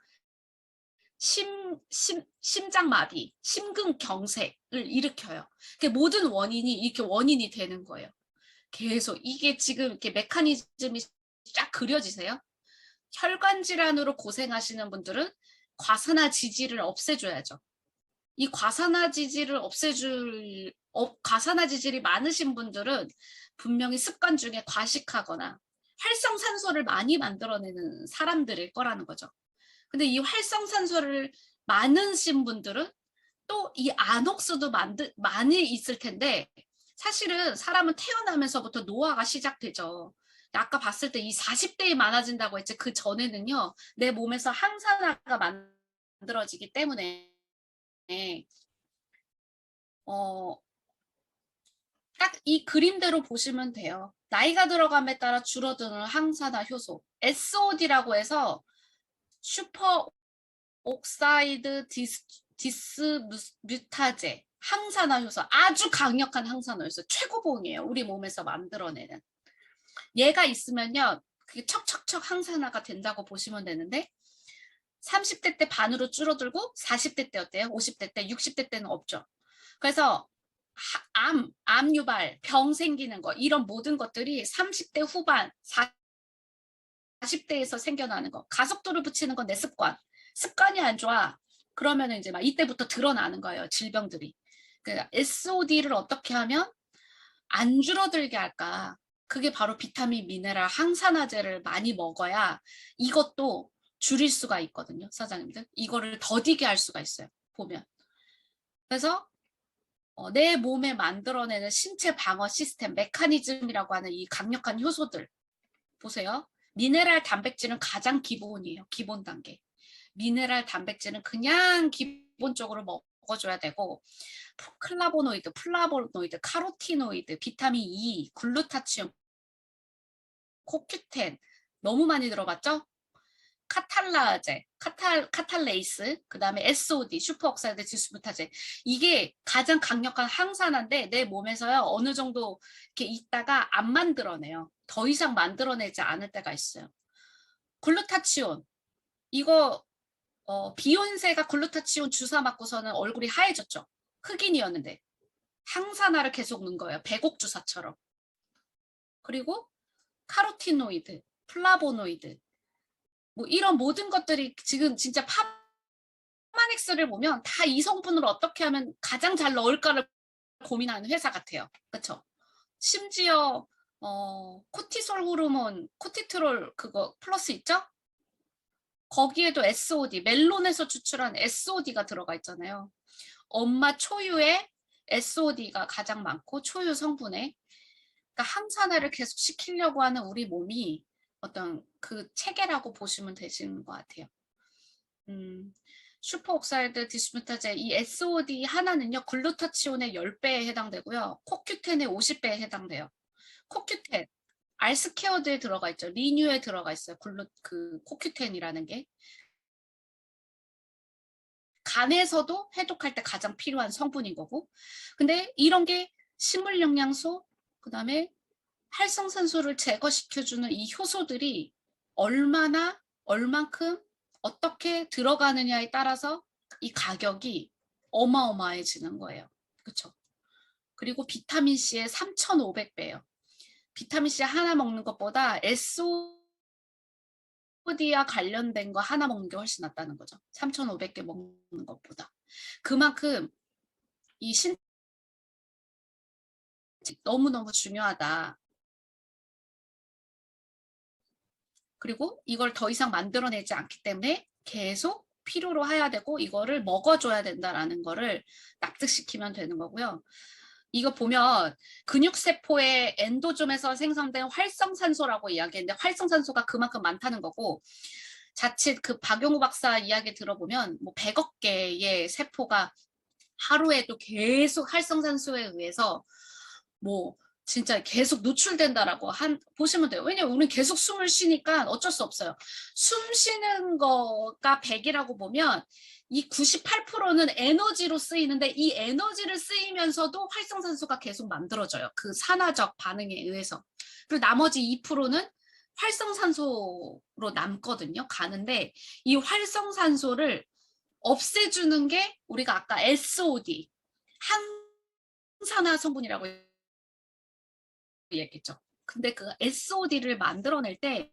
심장마비, 심근경색을 일으켜요. 모든 원인이 이렇게 원인이 되는 거예요. 계속 이게 지금 이렇게 메커니즘이 쫙 그려지세요? 혈관 질환으로 고생하시는 분들은 과산화 지질을 없애줘야죠. 이 과산화지질을 과산화지질이 많으신 분들은 분명히 습관 중에 과식하거나 활성산소를 많이 만들어내는 사람들일 거라는 거죠. 근데 이 활성산소를 많으신 분들은 또 이 안옥수도 많이 있을 텐데 사실은 사람은 태어나면서부터 노화가 시작되죠. 아까 봤을 때 이 40대에 많아진다고 했지 그 전에는요. 내 몸에서 항산화가 만들어지기 때문에 어, 딱 이 그림대로 보시면 돼요. 나이가 들어감에 따라 줄어드는 항산화 효소 SOD라고 해서 슈퍼 옥사이드 디스뮤타제 항산화 효소 아주 강력한 항산화 효소 최고봉이에요. 우리 몸에서 만들어내는 얘가 있으면요 그게 척척척 항산화가 된다고 보시면 되는데 30대 때 반으로 줄어들고 40대 때 어때요? 50대 때 60대 때는 없죠. 그래서 암 유발, 병 생기는 거 이런 모든 것들이 30대 후반, 40대에서 생겨나는 거. 가속도를 붙이는 건 내 습관이 안 좋아. 그러면 이제 막 이때부터 드러나는 거예요. 질병들이. 그 SOD를 어떻게 하면 안 줄어들게 할까? 그게 바로 비타민, 미네랄, 항산화제를 많이 먹어야 이것도 줄일 수가 있거든요. 사장님들. 이거를 더디게 할 수가 있어요. 보면. 그래서 내 몸에 만들어내는 신체 방어 시스템, 메커니즘이라고 하는 이 강력한 효소들 보세요. 미네랄 단백질은 가장 기본이에요. 기본 단계. 미네랄 단백질은 그냥 기본적으로 먹어줘야 되고 플라보노이드, 카로티노이드, 비타민 E, 글루타치온, 코큐텐 너무 많이 들어봤죠? 카탈라제, 카탈레이스, 그 다음에 SOD, 슈퍼옥사이드 디스무타제 이게 가장 강력한 항산화인데 내 몸에서요 어느 정도 이렇게 있다가 안 만들어내요. 더 이상 만들어내지 않을 때가 있어요. 글루타치온 이거 비욘세가 글루타치온 주사 맞고서는 얼굴이 하얘졌죠. 흑인이었는데 항산화를 계속 넣은 거예요. 배곡 주사처럼. 그리고 카로티노이드, 플라보노이드 뭐 이런 모든 것들이 지금 진짜 파마닉스를 보면 다 이 성분을 어떻게 하면 가장 잘 넣을까를 고민하는 회사 같아요. 그렇죠? 심지어 코티솔 호르몬, 코티트롤 그거 플러스 있죠? 거기에도 SOD, 멜론에서 추출한 SOD가 들어가 있잖아요. 엄마 초유에 SOD가 가장 많고 초유 성분에 그러니까 항산화를 계속 시키려고 하는 우리 몸이 어떤 그 체계라고 보시면 되시는 것 같아요. 슈퍼옥사이드 디스뮤타제 이 SOD 하나는요 글루타치온의 10배에 해당되고요. 코큐텐의 50배에 해당돼요. 코큐텐 알스케어드에 들어가 있죠. 리뉴에 들어가 있어요. 그 코큐텐이라는 게 간에서도 해독할 때 가장 필요한 성분인 거고 근데 이런 게 식물 영양소 그다음에 활성산소를 제거시켜주는 이 효소들이 얼만큼 어떻게 들어가느냐에 따라서 이 가격이 어마어마해지는 거예요. 그렇죠? 그리고 비타민C의 3,500배예요. 비타민C 하나 먹는 것보다 SOD와 관련된 거 하나 먹는 게 훨씬 낫다는 거죠. 3,500개 먹는 것보다. 그만큼 이 너무너무 중요하다. 그리고 이걸 더 이상 만들어내지 않기 때문에 계속 필요로 해야 되고 이거를 먹어줘야 된다라는 거를 납득시키면 되는 거고요. 이거 보면 근육세포의 엔도좀에서 생성된 활성산소라고 이야기했는데 활성산소가 그만큼 많다는 거고 자칫 그 박용우 박사 이야기 들어보면 뭐 100억 개의 세포가 하루에도 계속 활성산소에 의해서 뭐 진짜 계속 노출된다라고 보시면 돼요. 왜냐면 우리는 계속 숨을 쉬니까 어쩔 수 없어요. 숨 쉬는 거가 100이라고 보면 이 98%는 에너지로 쓰이는데 이 에너지를 쓰이면서도 활성산소가 계속 만들어져요. 그 산화적 반응에 의해서. 그리고 나머지 2%는 활성산소로 남거든요. 가는데 이 활성산소를 없애주는 게 우리가 아까 SOD, 항산화 성분이라고 얘기했죠. 근데 그 SOD를 만들어낼 때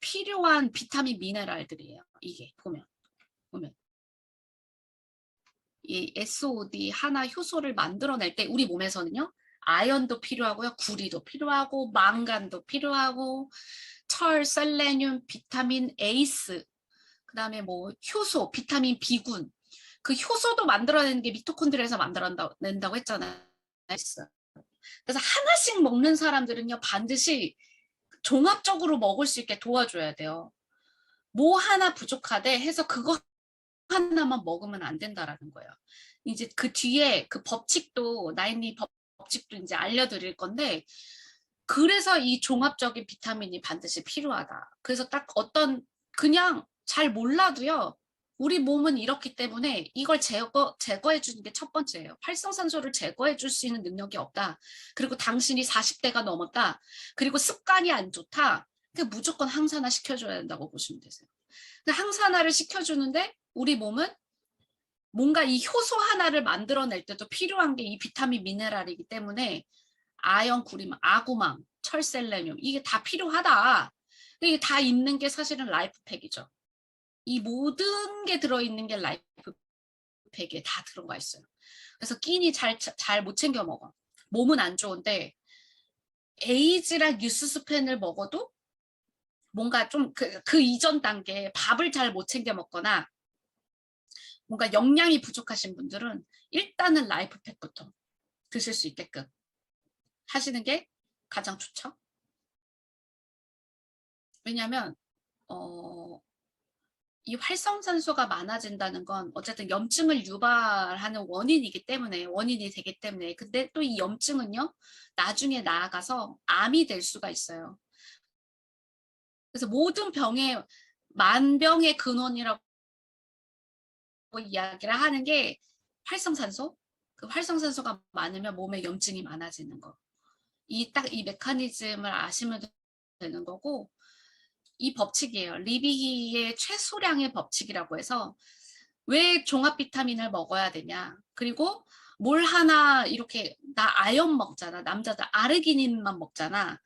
필요한 비타민 미네랄들이에요. 이게 보면. 이 SOD 하나 효소를 만들어낼 때 우리 몸에서는요. 아연도 필요하고요. 구리도 필요하고 망간도 필요하고 철, 셀레늄, 비타민 에이스, 그다음에 뭐 효소, 비타민 B군. 그 효소도 만들어내는 게 미토콘드리아에서 만들어낸다고 했잖아요. 그래서 하나씩 먹는 사람들은요. 반드시 종합적으로 먹을 수 있게 도와줘야 돼요. 뭐 하나 부족하대 해서 그거 하나만 먹으면 안 된다라는 거예요. 이제 그 뒤에 그 법칙도 나인리 법칙도 이제 알려드릴 건데 그래서 이 종합적인 비타민이 반드시 필요하다. 그래서 딱 어떤 그냥 잘 몰라도요. 우리 몸은 이렇기 때문에 이걸 제거해 주는 게 첫 번째예요. 활성산소를 제거해 줄 수 있는 능력이 없다. 그리고 당신이 40대가 넘었다. 그리고 습관이 안 좋다. 그러니까 무조건 항산화 시켜줘야 된다고 보시면 되세요. 항산화를 시켜주는데 우리 몸은 뭔가 이 효소 하나를 만들어낼 때도 필요한 게 이 비타민 미네랄이기 때문에 아연, 구림, 아구망, 철, 셀레늄 이게 다 필요하다. 이게 다 있는 게 사실은 라이프팩이죠. 이 모든 게 들어있는 게 라이프팩에 다 들어가 있어요. 그래서 끼니 잘 못 챙겨 먹어. 몸은 안 좋은데 에이즈랑 뉴스스펜을 먹어도 뭔가 좀 그 이전 단계에 밥을 잘 못 챙겨 먹거나 뭔가 영양이 부족하신 분들은 일단은 라이프팩부터 드실 수 있게끔 하시는 게 가장 좋죠. 왜냐하면 이 활성산소가 많아진다는 건 어쨌든 염증을 유발하는 원인이 되기 때문에 근데 또 이 염증은요 나중에 나아가서 암이 될 수가 있어요. 그래서 모든 병의 만병의 근원이라고 이야기를 하는 게 활성산소. 그 활성산소가 많으면 몸에 염증이 많아지는 거. 딱 이 메커니즘을 아시면 되는 거고 이 법칙이에요. 리비히의 최소량의 법칙이라고 해서 왜 종합 비타민을 먹어야 되냐. 그리고 뭘 하나 이렇게 나 아연 먹잖아. 남자들 아르기닌만 먹잖아.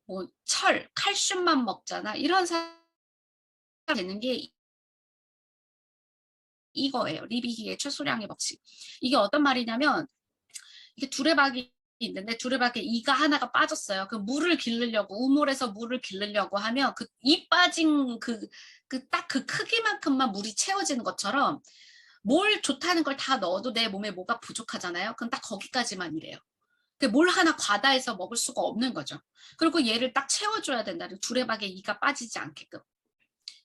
뭐 철, 칼슘만 먹잖아. 이런 사람 되는 게 이거예요. 리비히의 최소량의 법칙. 이게 어떤 말이냐면 이게 두레박이 있는데 두레박에 이가 하나가 빠졌어요. 그 물을 기르려고 우물에서 물을 기르려고 하면 그 이 빠진 딱 그 크기만큼만 물이 채워지는 것처럼 뭘 좋다는 걸 다 넣어도 내 몸에 뭐가 부족하잖아요. 그럼 딱 거기까지만 이래요. 뭘 하나 과다해서 먹을 수가 없는 거죠. 그리고 얘를 딱 채워줘야 된다는 두레박에 이가 빠지지 않게끔.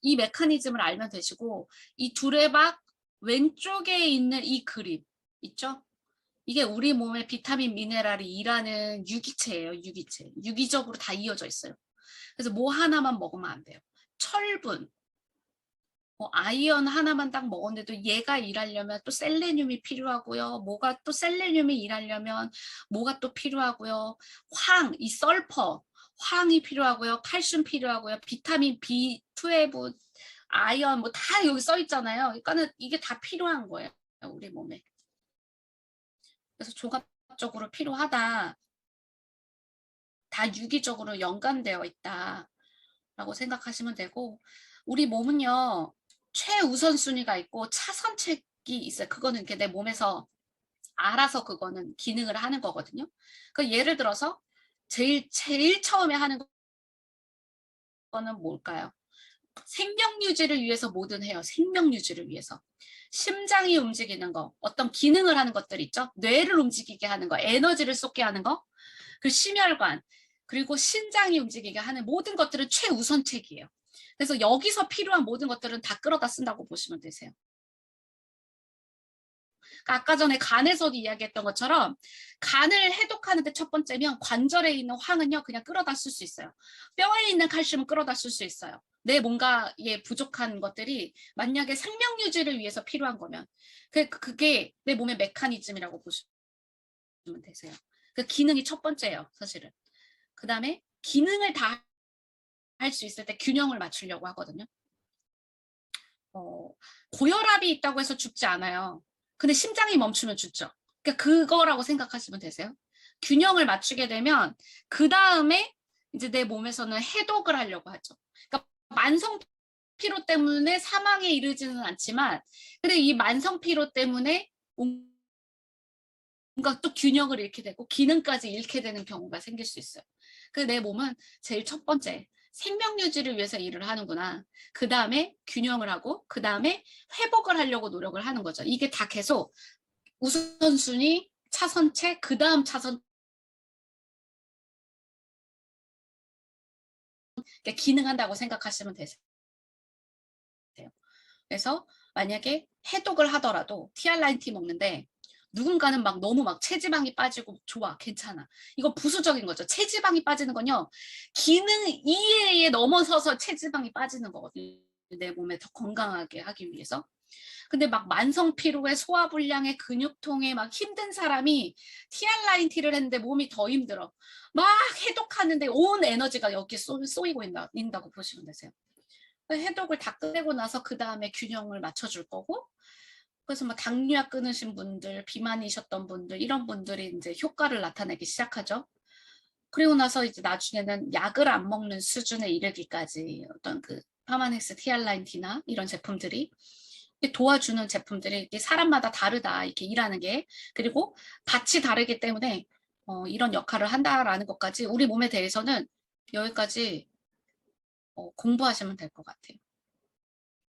이 메커니즘을 알면 되시고 이 두레박 왼쪽에 있는 이 그림 있죠? 이게 우리 몸의 비타민 미네랄이 일하는 유기체예요. 유기체. 유기적으로 다 이어져 있어요. 그래서 뭐 하나만 먹으면 안 돼요. 철분, 아이언 하나만 딱 먹었는데도 얘가 일하려면 또 셀레늄이 필요하고요. 뭐가 또 셀레늄이 일하려면 뭐가 또 필요하고요. 이 설퍼, 황이 필요하고요. 칼슘 필요하고요. 비타민 B12, 아이언 뭐 다 여기 써 있잖아요. 그러니까는 이게 다 필요한 거예요. 우리 몸에. 그래서 종합적으로 필요하다. 다 유기적으로 연관되어 있다라고 생각하시면 되고 우리 몸은요. 최우선순위가 있고 차선책이 있어요. 그거는 이렇게 내 몸에서 알아서 그거는 기능을 하는 거거든요. 그 예를 들어서 제일 처음에 하는 거는 뭘까요? 생명 유지를 위해서 뭐든 해요. 생명 유지를 위해서. 심장이 움직이는 거, 어떤 기능을 하는 것들 있죠. 뇌를 움직이게 하는 거, 에너지를 쏟게 하는 거, 그 심혈관, 그리고 신장이 움직이게 하는 모든 것들은 최우선책이에요. 그래서 여기서 필요한 모든 것들은 다 끌어다 쓴다고 보시면 되세요. 그러니까 아까 전에 간에서도 이야기했던 것처럼 간을 해독하는데 첫 번째면 관절에 있는 황은요 그냥 끌어다 쓸 수 있어요. 뼈에 있는 칼슘은 끌어다 쓸 수 있어요. 내 뭔가에 부족한 것들이 만약에 생명 유지를 위해서 필요한 거면 그게 내 몸의 메커니즘이라고 보시면 되세요. 그 기능이 첫 번째예요, 사실은. 그 다음에 기능을 다 할 수 있을 때 균형을 맞추려고 하거든요. 고혈압이 있다고 해서 죽지 않아요. 근데 심장이 멈추면 죽죠. 그러니까 그거라고 생각하시면 되세요. 균형을 맞추게 되면 그 다음에 이제 내 몸에서는 해독을 하려고 하죠. 그러니까 만성 피로 때문에 사망에 이르지는 않지만 근데 이 만성 피로 때문에 뭔가 또 균형을 잃게 되고 기능까지 잃게 되는 경우가 생길 수 있어요. 그래서 내 몸은 제일 첫 번째 생명 유지를 위해서 일을 하는구나. 그다음에 균형을 하고 그다음에 회복을 하려고 노력을 하는 거죠. 이게 다 계속 우선순위, 차선책, 그다음 차선 기능한다고 생각하시면 되세요. 그래서 만약에 해독을 하더라도 티알라인티 먹는데 누군가는 막 너무 막 체지방이 빠지고 좋아, 괜찮아. 이거 부수적인 거죠. 체지방이 빠지는 건요. 기능 이해에 넘어서서 체지방이 빠지는 거거든요. 내 몸에 더 건강하게 하기 위해서. 근데 막 만성 피로에 소화불량에 근육통에 막 힘든 사람이 티알라인티를 했는데 몸이 더 힘들어. 막 해독하는데 온 에너지가 여기에 쏘이고 있다고 보시면 되세요. 해독을 다 끝내고 나서 그 다음에 균형을 맞춰줄 거고, 그래서 뭐 당뇨약 끊으신 분들, 비만이셨던 분들, 이런 분들이 이제 효과를 나타내기 시작하죠. 그리고 나서 이제 나중에는 약을 안 먹는 수준에 이르기까지 어떤 그 파마넥스 티알라인티나 이런 제품들이 도와주는 제품들이 이게 사람마다 다르다, 이렇게 일하는 게. 그리고 같이 다르기 때문에 이런 역할을 한다라는 것까지 우리 몸에 대해서는 여기까지 공부하시면 될 것 같아요.